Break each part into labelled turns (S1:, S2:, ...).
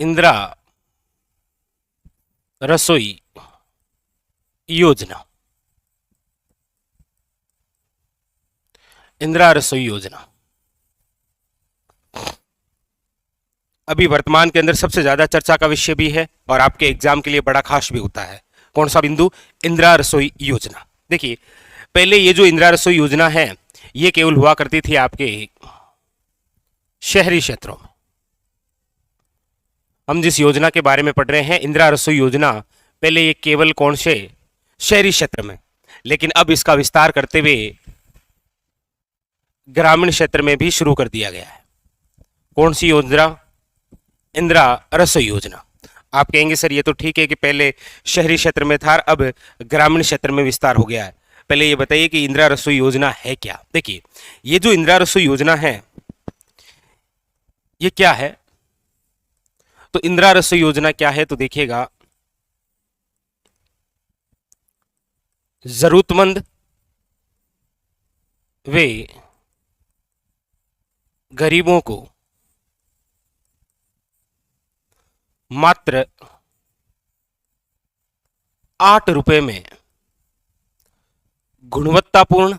S1: इंदिरा रसोई योजना। इंदिरा रसोई योजना अभी वर्तमान के अंदर सबसे ज्यादा चर्चा का विषय भी है और आपके एग्जाम के लिए बड़ा खास भी होता है। कौन सा बिंदु? इंदिरा रसोई योजना। देखिए, पहले ये जो इंदिरा रसोई योजना है ये केवल हुआ करती थी आपके शहरी क्षेत्रों में। हम जिस योजना के बारे में पढ़ रहे हैं इंदिरा रसोई योजना, पहले ये केवल कौन से शहरी क्षेत्र में, लेकिन अब इसका विस्तार करते हुए ग्रामीण क्षेत्र में भी शुरू कर दिया गया है। कौन सी योजना? इंदिरा रसोई योजना। आप कहेंगे सर ये तो ठीक है कि पहले शहरी क्षेत्र में था, अब ग्रामीण क्षेत्र में विस्तार हो गया है। पहले ये बताइए कि इंदिरा रसोई योजना है क्या। देखिए, ये जो इंदिरा रसोई योजना है ये क्या है? तो इंदिरा रसोई योजना क्या है? तो देखिएगा, जरूरतमंद वे गरीबों को मात्र 8 रुपए में गुणवत्तापूर्ण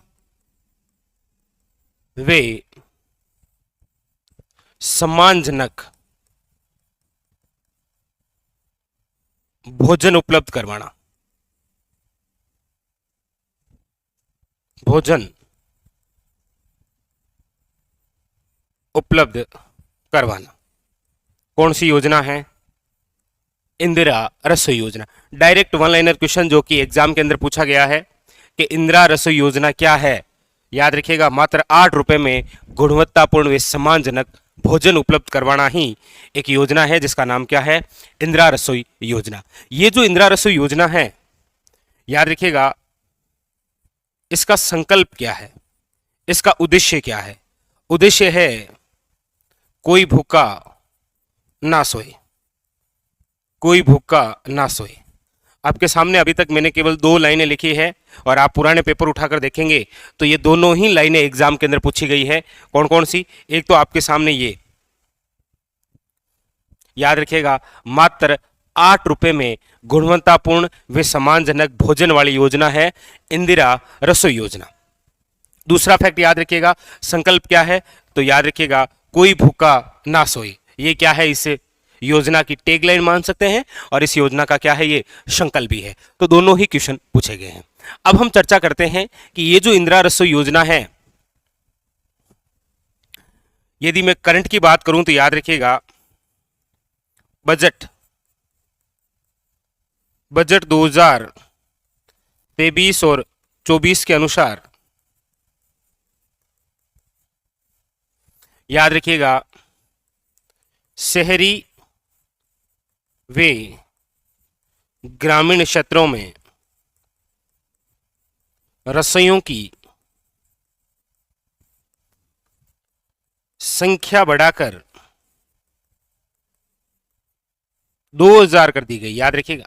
S1: वे सम्मानजनक भोजन उपलब्ध करवाना। भोजन उपलब्ध करवाना। कौन सी योजना है? इंदिरा रसोई योजना। डायरेक्ट वन लाइनर क्वेश्चन जो कि एग्जाम के अंदर पूछा गया है कि इंदिरा रसोई योजना क्या है। याद रखिएगा, मात्र 8 रुपए में गुणवत्तापूर्ण व सम्मानजनक भोजन उपलब्ध करवाना ही एक योजना है जिसका नाम क्या है? इंदिरा रसोई योजना। ये जो इंदिरा रसोई योजना है, याद रखिएगा, इसका संकल्प क्या है, इसका उद्देश्य क्या है? उद्देश्य है कोई भूखा ना सोए, कोई भूखा ना सोए। आपके सामने अभी तक मैंने केवल 2 लाइनें लिखी है और आप पुराने पेपर उठाकर देखेंगे तो ये दोनों ही लाइनें एग्जाम के अंदर पूछी गई है। कौन कौन सी? एक तो आपके सामने ये, याद रखिएगा, मात्र 8 रुपए में गुणवत्तापूर्ण व सम्मानजनक भोजन वाली योजना है इंदिरा रसोई योजना। दूसरा फैक्ट याद रखिएगा, संकल्प क्या है? तो याद रखिएगा, कोई भूखा ना सोए। ये क्या है? इसे योजना की टैगलाइन मान सकते हैं और इस योजना का क्या है? ये संकल्प भी है। तो दोनों ही क्वेश्चन पूछे गए हैं। अब हम चर्चा करते हैं कि ये जो इंदिरा रसोई योजना है, यदि मैं करंट की बात करूं तो याद रखिएगा, बजट 2023 और 24 के अनुसार याद रखिएगा, शहरी वे ग्रामीण क्षेत्रों में रसोइयों की संख्या बढ़ाकर 2000 कर दी गई। याद रखिएगा,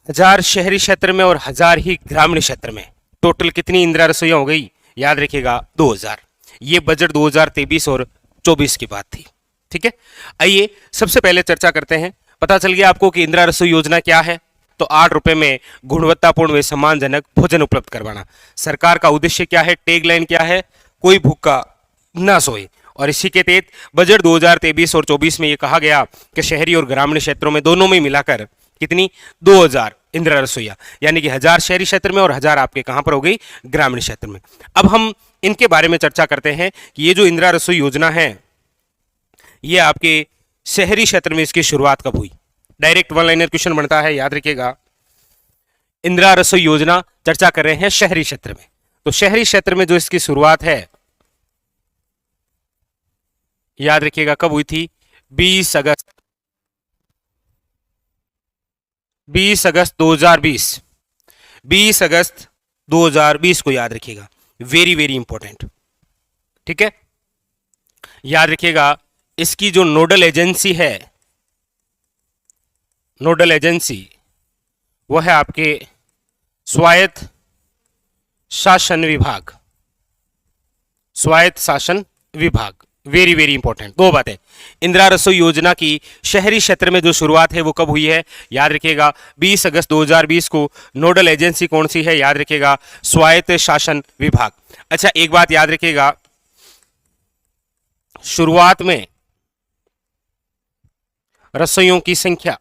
S1: 1000 शहरी क्षेत्र में और 1000 ही ग्रामीण क्षेत्र में। टोटल कितनी इंदिरा रसोइयां हो गई? याद रखिएगा, 2000। ये बजट 2023 और 24 की बात थी। ठीक है, आइए सबसे पहले चर्चा करते हैं। पता चल गया आपको कि इंदिरा रसोई योजना क्या है। तो 8 रुपए में गुणवत्तापूर्ण व सम्मानजनक भोजन उपलब्ध करवाना। सरकार का उद्देश्य क्या है? टैगलाइन क्या है? कोई भूखा ना सोए। और इसी के तहत बजट 2023 और 24 में यह कहा गया कि शहरी और ग्रामीण क्षेत्रों में दोनों में मिलाकर कितनी? 2000 इंदिरा रसोइया, यानी कि 1000 शहरी क्षेत्र में और 1000 आपके कहां पर हो गई? ग्रामीण क्षेत्र में। अब हम इनके बारे में चर्चा करते हैं कि ये जो इंदिरा रसोई योजना है ये आपके शहरी क्षेत्र में इसकी शुरुआत कब हुई। डायरेक्ट वन लाइनर क्वेश्चन बनता है। याद रखिएगा, इंदिरा रसोई योजना चर्चा कर रहे हैं शहरी क्षेत्र में। तो शहरी क्षेत्र में जो इसकी शुरुआत है, याद रखिएगा, कब हुई थी? 20 अगस्त 2020। 20 अगस्त 2020 को याद रखिएगा, वेरी वेरी इंपॉर्टेंट। ठीक है, याद रखिएगा, इसकी जो नोडल एजेंसी है, नोडल एजेंसी वो है आपके स्वायत्त शासन विभाग। स्वायत्त शासन विभाग वेरी वेरी इंपॉर्टेंट, दो बातें। इंदिरा रसोई योजना की शहरी क्षेत्र में जो शुरुआत है वो कब हुई है, याद रखिएगा 20 अगस्त 2020 को। नोडल एजेंसी कौन सी है, याद रखिएगा स्वायत्त शासन विभाग। अच्छा, एक बात याद रखिएगा, शुरुआत में रसोइयों की संख्या,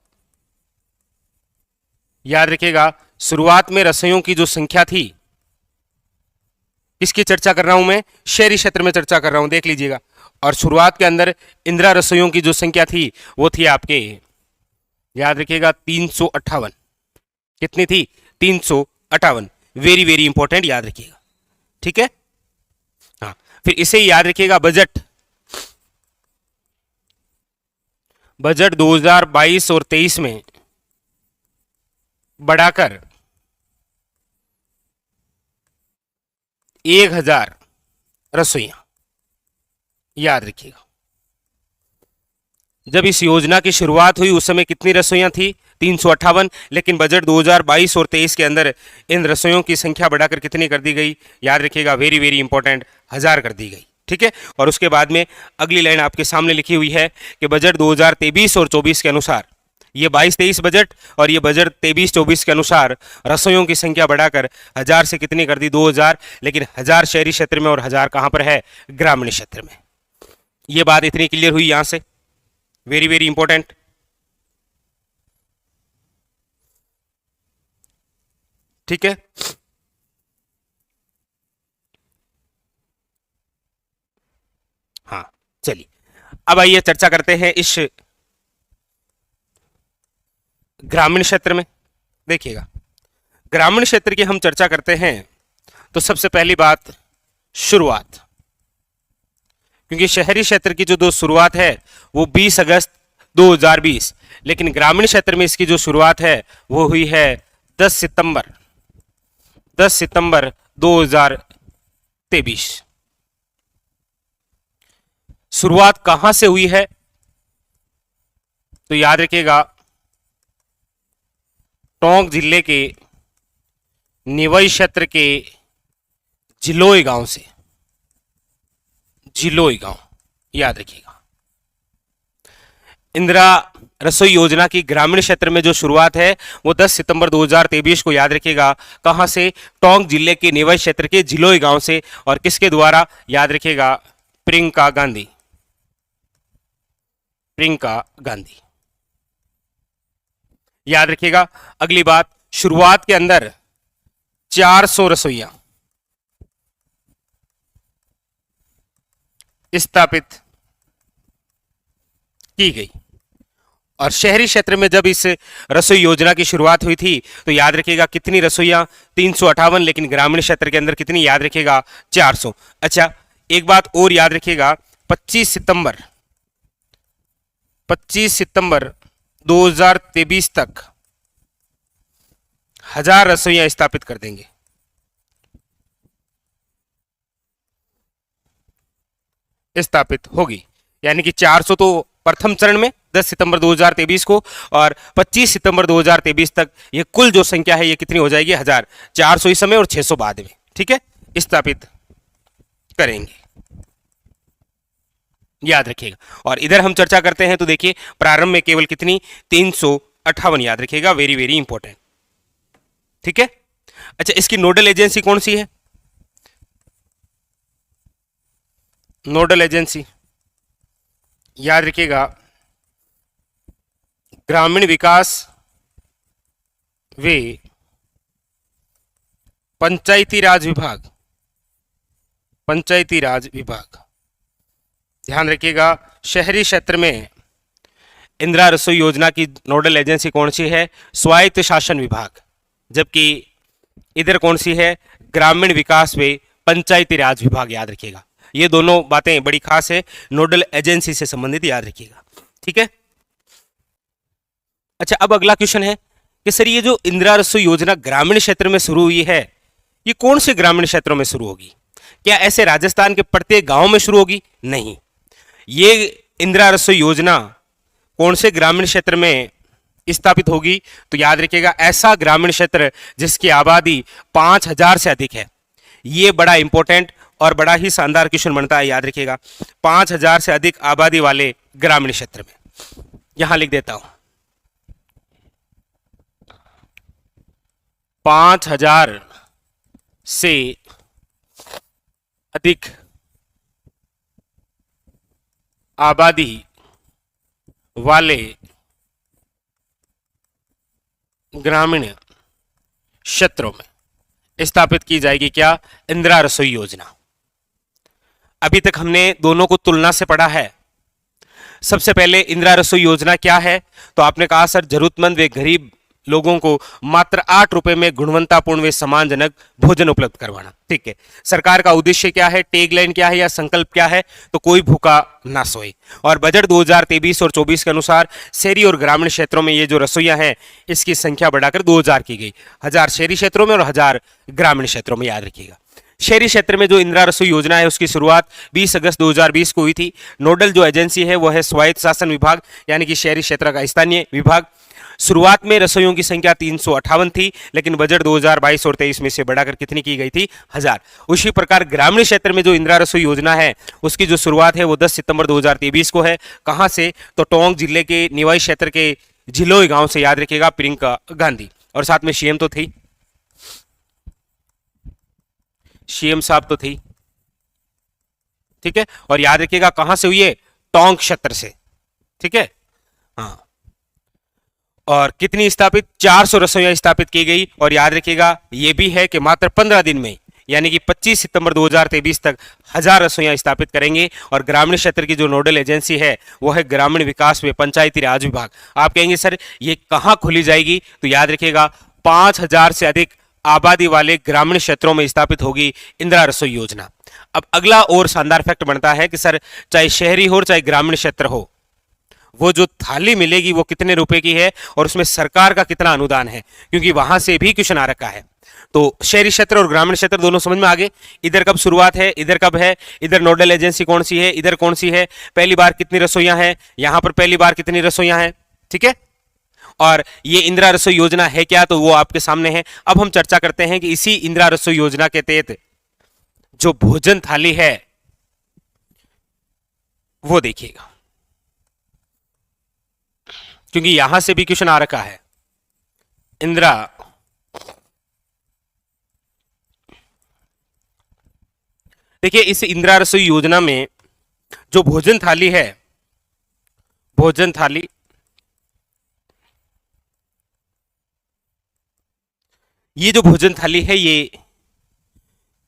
S1: याद रखिएगा शुरुआत में रसोइयों की जो संख्या थी, किसकी चर्चा कर रहा हूं मैं, शहरी क्षेत्र में चर्चा कर रहा हूं, देख लीजिएगा। और शुरुआत के अंदर इंदिरा रसोइयों की जो संख्या थी वो थी आपके, याद रखिएगा 358। कितनी थी, 358। वेरी वेरी इंपॉर्टेंट, याद रखिएगा, ठीक है। हाँ, फिर इसे ही याद रखिएगा, बजट 2022 और 23 में बढ़ाकर 1000 रसोइयां, याद रखिएगा। जब इस योजना की शुरुआत हुई उस समय कितनी रसोइयां थी, 358, लेकिन बजट 2022 और 23 के अंदर इन रसोइयों की संख्या बढ़ाकर कितनी कर दी गई, याद रखिएगा वेरी वेरी इंपॉर्टेंट, 1000 कर दी गई, ठीक है। और उसके बाद में अगली लाइन आपके सामने लिखी हुई है कि बजट 2023 और 24 के अनुसार, ये 22-23 बजट और ये बजट 23-24 के अनुसार रसोइयों की संख्या बढ़ाकर 1000 से कितनी कर दी, 2000, लेकिन 1000 शहरी क्षेत्र में और 1000 कहां पर है, ग्रामीण क्षेत्र में। ये बात इतनी क्लियर हुई यहां से, वेरी वेरी इंपॉर्टेंट, ठीक है। हाँ, चलिए अब आइए चर्चा करते हैं इस ग्रामीण क्षेत्र में। देखिएगा, ग्रामीण क्षेत्र की हम चर्चा करते हैं तो सबसे पहली बात शुरुआत, क्योंकि शहरी क्षेत्र की जो दो शुरुआत है वो 20 अगस्त 2020, लेकिन ग्रामीण क्षेत्र में इसकी जो शुरुआत है वो हुई है 10 सितंबर 2023। शुरुआत कहां से हुई है, तो याद रखिएगा टोंक जिले के निवई क्षेत्र के जिलोई गांव से, जिलोई गांव, याद रखिएगा। इंदिरा रसोई योजना की ग्रामीण क्षेत्र में जो शुरुआत है वो 10 सितंबर 2023 को, याद रखिएगा कहां से, टोंक जिले के निवई क्षेत्र के जिलोई गांव से, और किसके द्वारा, याद रखिएगा प्रियंका गांधी, प्रियंका गांधी, याद रखिएगा। अगली बात, शुरुआत के अंदर 400 रसोइयां स्थापित की गई। और शहरी क्षेत्र में जब इस रसोई योजना की शुरुआत हुई थी तो याद रखिएगा कितनी रसोइयां, 358, लेकिन ग्रामीण क्षेत्र के अंदर कितनी, याद रखिएगा 400। अच्छा, एक बात और याद रखिएगा, 25 सितंबर 2023 तक 1000 रसोइयां स्थापित कर देंगे। स्थापित होगी, यानी कि 400 तो प्रथम चरण में 10 सितंबर 2023 को, और 25 सितंबर 2023 तक ये कुल जो संख्या है ये कितनी हो जाएगी, 1000, 400 इस समय और 600 बाद में, ठीक है, स्थापित करेंगे, याद रखिएगा। और इधर हम चर्चा करते हैं तो देखिए प्रारंभ में केवल कितनी, 358, याद रखिएगा वेरी वेरी इंपॉर्टेंट, ठीक है। अच्छा, इसकी नोडल एजेंसी कौन सी है, नोडल एजेंसी, याद रखिएगा ग्रामीण विकास वे पंचायती राज विभाग, पंचायती राज विभाग। ध्यान रखिएगा, शहरी क्षेत्र में इंदिरा रसोई योजना की नोडल एजेंसी कौन सी है, स्वायत्त शासन विभाग, जबकि इधर कौन सी है, ग्रामीण विकास वे पंचायती राज विभाग, याद रखिएगा। ये दोनों बातें बड़ी खास है, नोडल एजेंसी से संबंधित, याद रखिएगा, ठीक है। अच्छा, अब अगला क्वेश्चन है कि सर ये जो इंदिरा रसोई योजना ग्रामीण क्षेत्र में शुरू हुई है ये कौन से ग्रामीण क्षेत्रों में शुरू होगी, क्या ऐसे राजस्थान के प्रत्येक गांव में शुरू होगी, नहीं। ये इंदिरा रसोई योजना कौन से ग्रामीण क्षेत्र में स्थापित होगी, तो याद रखिएगा ऐसा ग्रामीण क्षेत्र जिसकी आबादी 5000 से अधिक है। ये बड़ा इंपॉर्टेंट, और बड़ा ही शानदार क्वेश्चन बनता है, याद रखिएगा। 5,000 से अधिक आबादी वाले ग्रामीण क्षेत्र में, यहां लिख देता हूं 5,000 से अधिक आबादी वाले ग्रामीण क्षेत्रों में स्थापित की जाएगी क्या, इंदिरा रसोई योजना। अभी तक हमने दोनों को तुलना से पढ़ा है। सबसे पहले इंदिरा रसोई योजना क्या है, तो आपने कहा सर जरूरतमंद व गरीब लोगों को मात्र 8 रुपए में गुणवत्तापूर्ण व सम्मानजनक भोजन उपलब्ध करवाना। ठीक है, सरकार का उद्देश्य क्या है, टैगलाइन क्या है या संकल्प क्या है, तो कोई भूखा ना सोए। और बजट 2023 और 24 के अनुसार शहरी और ग्रामीण क्षेत्रों में ये जो रसोइयां हैं इसकी संख्या बढ़ाकर 2000 की गई, 1000 शहरी क्षेत्रों में और 1000 ग्रामीण क्षेत्रों में, याद रखिएगा। शहरी क्षेत्र में जो इंदिरा रसोई योजना है उसकी शुरुआत 20 अगस्त 2020 को हुई थी। नोडल जो एजेंसी है वो है स्वायत्त शासन विभाग, यानी कि शहरी क्षेत्र का स्थानीय विभाग। शुरुआत में रसोइयों की संख्या 358 थी, लेकिन बजट 2022 और 23 में से बढ़ाकर कितनी की गई थी, 1000। उसी प्रकार ग्रामीण क्षेत्र में जो इंदिरा रसोई योजना है उसकी जो शुरुआत है वो 10 सितंबर 2023 को है। कहां से, तो टोंक जिले के निवाई क्षेत्र के झिलोई गांव से, याद रखिएगा, प्रियंका गांधी। और साथ में सीएम तो थी, सीएम साहब तो थी। ठीक है, और याद रखिएगा कहां से हुई है, टोंक क्षेत्र से। ठीक है, हाँ। और कितनी स्थापित, 400 रसोइयां स्थापित की गई। और याद रखिएगा यह भी है कि मात्र 15 दिन में, यानी कि 25 सितंबर 2023 तक 1000 रसोइयां स्थापित करेंगे। और ग्रामीण क्षेत्र की जो नोडल एजेंसी है वो है ग्रामीण विकास व पंचायती राज विभाग। आप कहेंगे सर ये कहां खोली जाएगी, तो याद रखिएगा 5000 से अधिक आबादी वाले ग्रामीण क्षेत्रों में स्थापित होगी इंदिरा रसोई योजना। अब अगला और शानदार फैक्ट बनता है कि सर चाहे शहरी हो चाहे ग्रामीण क्षेत्र हो, वो जो थाली मिलेगी वो कितने रुपए की है और उसमें सरकार का कितना अनुदान है, क्योंकि वहां से भी क्वेश्चन आ रखा है। तो शहरी क्षेत्र और ग्रामीण क्षेत्र दोनों समझ में आ गए। इधर कब शुरुआत है, इधर कब है, इधर नोडल एजेंसी कौन सी है, इधर कौन सी है, पहली बार कितनी रसोइयां हैं, यहां पर पहली बार कितनी रसोइयां हैं। ठीक है, और ये इंदिरा रसोई योजना है क्या, तो वो आपके सामने है। अब हम चर्चा करते हैं कि इसी इंदिरा रसोई योजना के तहत जो भोजन थाली है वो देखिएगा, क्योंकि यहां से भी क्वेश्चन आ रखा है। इंदिरा देखिए, इस इंदिरा रसोई योजना में जो भोजन थाली है, भोजन थाली ये जो भोजन थाली है ये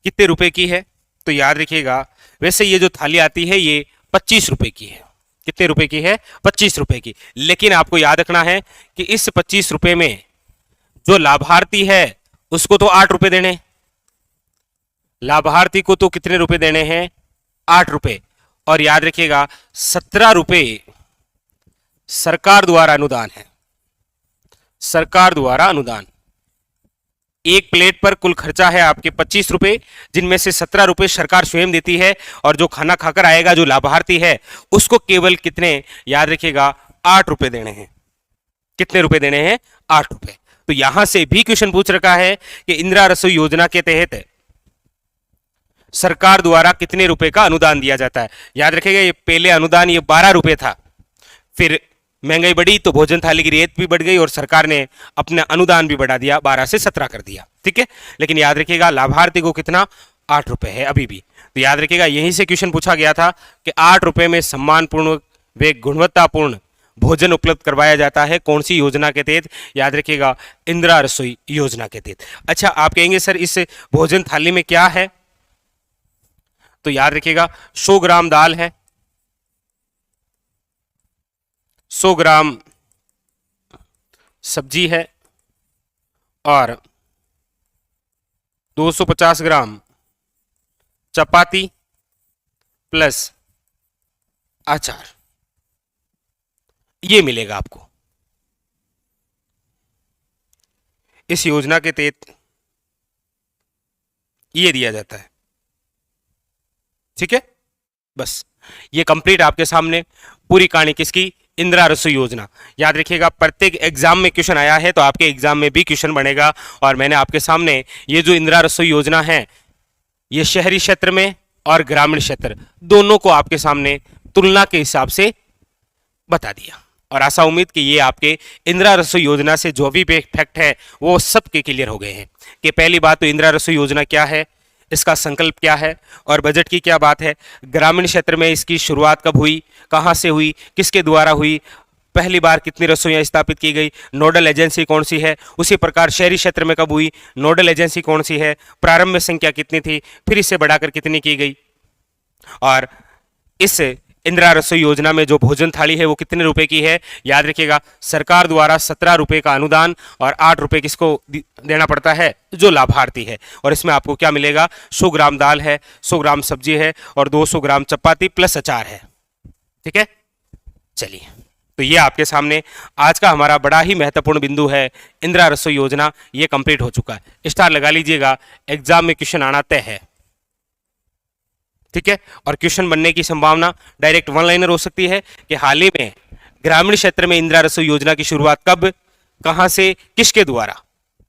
S1: कितने रुपए की है, तो याद रखिएगा वैसे ये जो थाली आती है ये 25 रुपए की है। कितने रुपए की है, 25 रुपए की। लेकिन आपको याद रखना है कि इस 25 रुपए में जो लाभार्थी है उसको तो 8 रुपए देने, लाभार्थी को तो कितने रुपए देने हैं, 8 रुपए। और याद रखिएगा 17 रुपए सरकार द्वारा अनुदान है, सरकार द्वारा अनुदान। एक प्लेट पर कुल खर्चा है आपके 25 रुपए, जिनमें से 17 रुपए सरकार स्वयं देती है। और जो खाना खाकर आएगा जो लाभार्थी है उसको केवल कितने, याद रखिएगा 8 रुपए देने हैं। कितने रुपए देने हैं, 8 रुपए। तो यहां से भी क्वेश्चन पूछ रखा है कि इंदिरा रसोई योजना के तहत सरकार द्वारा कितने रुपए का अनुदान दिया जाता है। याद रखिएगा ये पहले अनुदान ये 12 रुपए था, फिर महंगाई बढ़ी तो भोजन थाली की रेट भी बढ़ गई और सरकार ने अपना अनुदान भी बढ़ा दिया, 12 से 17 कर दिया। ठीक है, लेकिन याद रखिएगा लाभार्थी को कितना, 8 रुपए है अभी भी। तो याद रखिएगा यहीं से क्वेश्चन पूछा गया था कि 8 रुपए में सम्मानपूर्ण व गुणवत्तापूर्ण भोजन उपलब्ध करवाया जाता है, कौन सी योजना के तहत, याद रखिएगा इंदिरा रसोई योजना के तहत। अच्छा, आप कहेंगे सर इस भोजन थाली में क्या है, तो याद रखिएगा 100 ग्राम दाल है, 100 ग्राम सब्जी है और 250 ग्राम चपाती प्लस अचार, ये मिलेगा आपको इस योजना के तहत, ये दिया जाता है। ठीक है, बस ये कंप्लीट आपके सामने पूरी कहानी किसकी, इंदिरा रसोई योजना। याद रखिएगा प्रत्येक एग्जाम में क्वेश्चन आया है तो आपके एग्जाम में भी क्वेश्चन बनेगा। और मैंने आपके सामने ये जो इंदिरा रसोई योजना है ये शहरी क्षेत्र में और ग्रामीण क्षेत्र दोनों को आपके सामने तुलना के हिसाब से बता दिया। और आशा उम्मीद कि ये आपके इंदिरा रसोई योजना से जो भी फैक्ट है वो सब के क्लियर हो गए हैं कि पहली बात तो इंदिरा रसोई योजना क्या है, इसका संकल्प क्या है और बजट की क्या बात है, ग्रामीण क्षेत्र में इसकी शुरुआत कब हुई, कहां से हुई, किसके द्वारा हुई, पहली बार कितनी रसोइयां स्थापित की गई, नोडल एजेंसी कौन सी है, उसी प्रकार शहरी क्षेत्र में कब हुई, नोडल एजेंसी कौन सी है, प्रारंभ में संख्या कितनी थी, फिर इसे बढ़ाकर कितनी की गई, और इस इंदिरा रसोई योजना में जो भोजन थाली है वो कितने रुपए की है। याद रखिएगा सरकार द्वारा 17 रुपए का अनुदान और 8 रुपए किसको देना पड़ता है, जो लाभार्थी है। और इसमें आपको क्या मिलेगा, 100 ग्राम दाल है, 100 ग्राम सब्जी है और 200 ग्राम चपाती प्लस अचार है। ठीक है, चलिए तो ये आपके सामने आज का हमारा बड़ा ही महत्वपूर्ण बिंदु है, इंदिरा रसोई योजना ये कंप्लीट हो चुका है। स्टार लगा लीजिएगा, एग्जाम में क्वेश्चन आना तय है। ठीक है, और क्वेश्चन बनने की संभावना डायरेक्ट वन लाइनर हो सकती है कि हाल ही में ग्रामीण क्षेत्र में इंदिरा रसोई योजना की शुरुआत कब, कहां से, किसके द्वारा,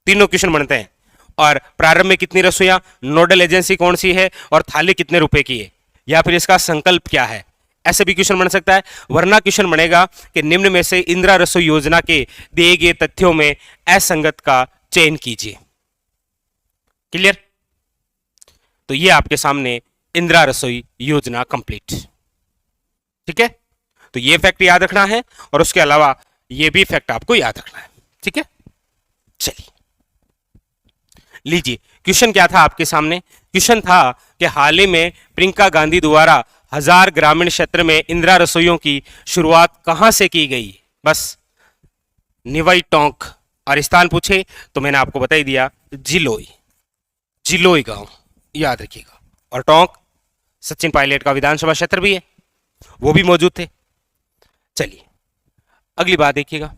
S1: तीनों क्वेश्चन बनते हैं। और प्रारंभ में कितनी रसोइयां, नोडल एजेंसी कौन सी है और थाली कितने रुपए की है, या फिर इसका संकल्प क्या है, ऐसे भी क्वेश्चन बन सकता है। वरना क्वेश्चन बनेगा कि निम्न में से इंदिरा रसोई योजना के दिए गए तथ्यों में असंगत का चयन कीजिए। क्लियर, तो ये आपके सामने इंदिरा रसोई योजना कंप्लीट। ठीक है, तो ये फैक्ट याद रखना है और उसके अलावा ये भी फैक्ट आपको याद रखना है। ठीक है, चलिए लीजिए क्वेश्चन क्या था आपके सामने। क्वेश्चन था कि हाल ही में प्रियंका गांधी द्वारा 1000 ग्रामीण क्षेत्र में इंदिरा रसोइयों की शुरुआत कहां से की गई। बस निवाई टोंक और स्थान पूछे तो मैंने आपको बता ही दिया, जिलोई, जिलोई गांव याद रखिएगा। और टोंक सचिन पायलट का विधानसभा क्षेत्र भी है, वो भी मौजूद थे। चलिए अगली बात देखिएगा।